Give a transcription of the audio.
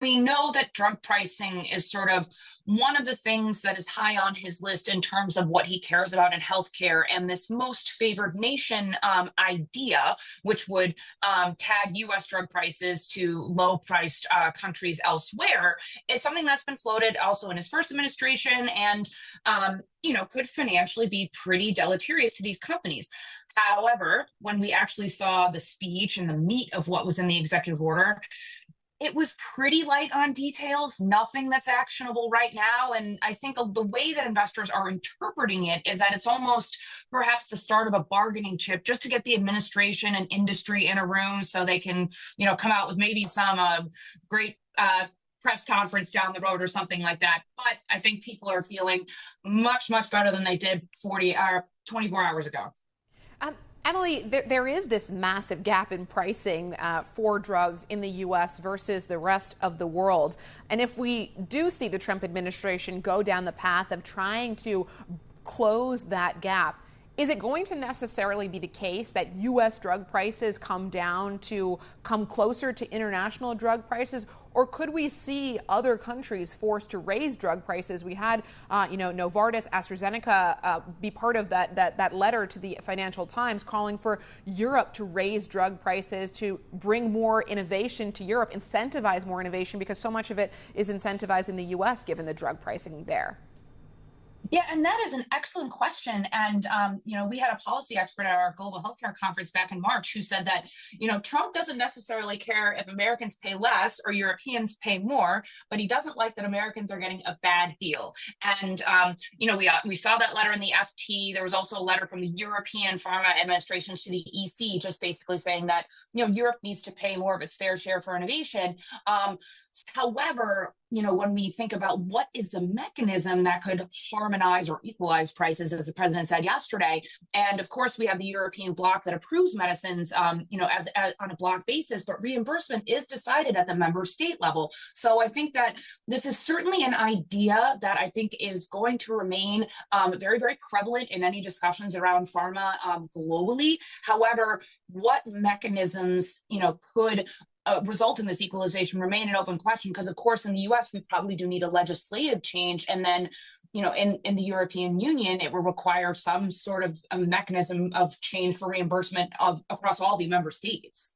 We know that drug pricing is sort of one of the things that is high on his list in terms of what he cares about in healthcare. And this most favored nation idea, which would tag US drug prices to low priced countries elsewhere, is something that's been floated also in his first administration and, could financially be pretty deleterious to these companies. However, when we actually saw the speech and the meat of what was in the executive order, it was pretty light on details, nothing that's actionable right now. And I think the way that investors are interpreting it is that it's almost perhaps the start of a bargaining chip just to get the administration and industry in a room so they can, come out with maybe some great press conference down the road or something like that. But I think people are feeling much, much better than they did 40 or 24 hours ago. Emily, there is this massive gap in pricing for drugs in the U.S. versus the rest of the world. And if we do see the Trump administration go down the path of trying to close that gap, is it going to necessarily be the case that U.S. drug prices come closer to international drug prices? Or could we see other countries forced to raise drug prices? We had, Novartis, AstraZeneca be part of that letter to the Financial Times calling for Europe to raise drug prices, to bring more innovation to Europe, incentivize more innovation, because so much of it is incentivized in the U.S. given the drug pricing there. Yeah, and that is an excellent question. And, we had a policy expert at our global healthcare conference back in March who said that, Trump doesn't necessarily care if Americans pay less or Europeans pay more, but he doesn't like that Americans are getting a bad deal. And, we saw that letter in the FT. There was also a letter from the European Pharma Administration to the EC, just basically saying that, Europe needs to pay more of its fair share for innovation. However, when we think about what is the mechanism that could harmonize or equalize prices, as the president said yesterday, and of course we have the European bloc that approves medicines, as on a block basis, but reimbursement is decided at the member state level. So I think that this is certainly an idea that I think is going to remain very, very prevalent in any discussions around pharma globally. However, what mechanisms, could result in this equalization remain an open question, because of course in the US we probably do need a legislative change, and then in the European Union it will require some sort of a mechanism of change for reimbursement of across all the member states.